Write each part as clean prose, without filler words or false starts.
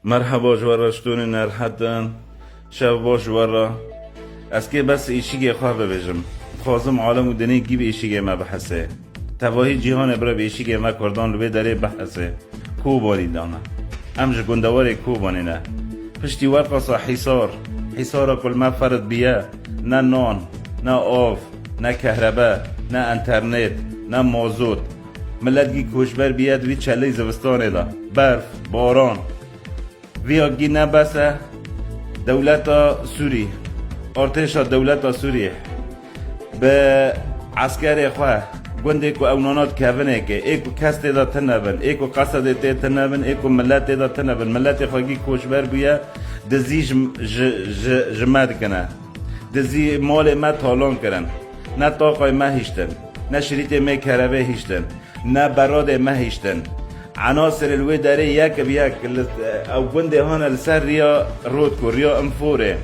مرحبا جوارا شتون نرحتن شب باش جوارا اسکی بس ایشیگه خواه ببیجم خوازم عالم و دنی گیب ایشیگه ما بحثه تواهی جیهان برا به ایشیگه ما کردان لبه داره بحثه کو بانی دانا امج گندوار کو بانی نه پشتی ورقصا حصارا کل ما فرد بیا نه نان نه آف نه کهربا نه انترنت نه مازوت ملت گی کوشبر بیاد وی چله زوستانه دا برف باران وی آگی نبسه دولت سوری ارتش دولت سوریه به عسکر خواه گنده که اونانات کهونه که ایکو کس تیدا تنبن ایکو قصد تیدا تنبن ایکو ملت تیدا تنبن ملت خواهی کوشبر بیا دزی جمد کنه دزی مال ما تالان کرن نه طاقای ما هیشتن نه شریط ما کربه هیشتن نه براد ما هیشتن عناصر الوی داره یک بیک او گنده هان السر ریا رود کو ریا انفوره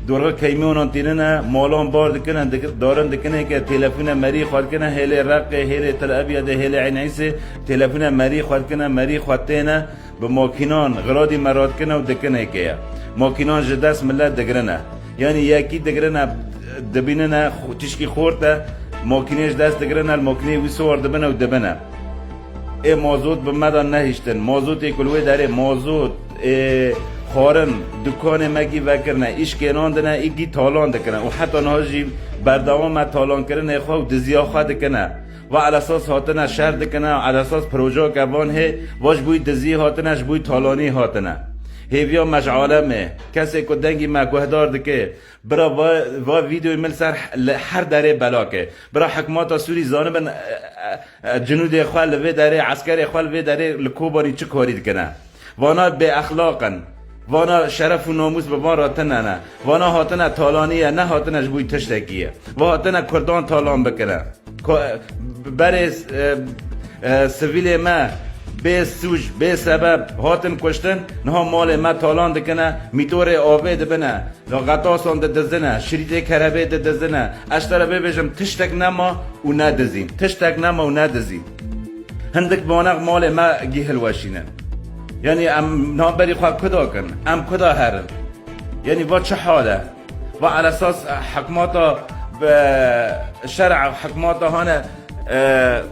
دورا کیمیونان تینه مالان بار دکنن دارن دکنه که تلفون مری خواد کنه هیل رق هیل تل ابیاد هیل عین عیسه تلفون مری خواد کنه مری خوادتنه به ماکینان غرادی مراد کنه و دکنه که ماکینان جدس ملت دگرنه یعنی یکی دگرنه دبینه تشکی خورده ماکینش دست دگرنه الماکینه ویسوار دبنه و دبنه ای مازوت به مدان نهیشتن مازوت کلوی داره مازوت خارن دکان مگی وکرنه ایش کنان دنه ایگی تالان دکنه و حتی نهاجی بردوام تالان کرنه خواه و دزیا خواه دکنه و على اساس هاتنه شهر دکنه و على اساس پروژه کبان هی واش بوی دزی هاتنش بوی تالانی هاتنه هیویا مش عالمه کسی که دنگی مگوهدار دکه برا و ویدیو مل سر هر دره بلاکه برا حکمات سوری زانبن جنود خوال لوی دره عسکر خوال لوی دره لکوبانی چه کاری دکنه وانا به اخلاقن وانا شرف و ناموس به ما راتنه نه وانا هاتنه تالانیه نه هاتنش بوی تشتکیه و هاتنه کردان تالان بکنه برای سویل ما به سوج به سبب هاتن کشتن نه مال ما تالان دکنه میتور آوه دبنه غطاسان دزنه شریط کربه دزنه اشتره ببیشم تشتک نما و ندزیم تشتک نما و ندزیم هندک بانق مال ما گیهل وشینه یعنی ام نابری خواه کدا کن ام کدا هرن یعنی با چه حاله و على اساس حکماتا شرع حکماتا هانه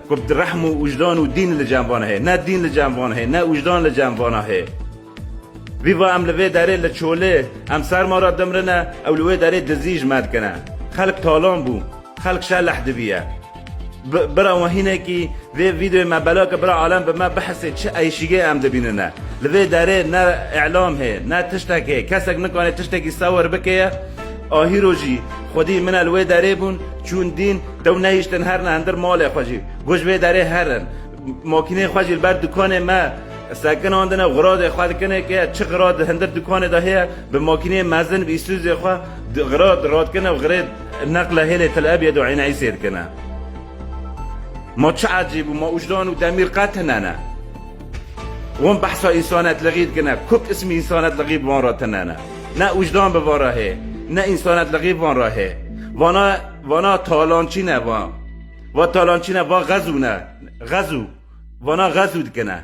کبد رحم و وجدان و دین لجنبانه هی نه دین لجنبانه هی نه وجدان لجنبانه هی وی با ام لوی داره لچوله ام سر ما را دمرنه او لوی داره دزیج مد کنه خلق تالان بو خلق شلح دبیه برا وهینه کی وی ویدیو ما بلاک برا عالم به ما بحث چه ایشیگه ام دبینه نه لوی داره نه اعلام هی نه تشتک هی کسک نکنه تشتکی صور بکیه آهیروجی خودی من الوی داره بون چون دین دو نهیشتن هر نه اندر مال خوشی گوش وی داره هرن ماکینه خوشی بر دکان ما سکن آندنه غراد خواد کنه که چه غراد هندر دکان داهیه به ماکینه مزن بیسوز خواه غراد راد کنه و غراد نقل هیل تل ابید و عین عیسیر کنه ما چه عجیب و ما وجدان و دمیر قطع نه وان بحثا انسانت لغید کنه کب اسم انسانت لغید وان را تنه نه وجدان به واره نه انسانت لغید وان راهه وانا تالانچی نه و تالانچی نه و غزو نه غزو وانا غزو کنه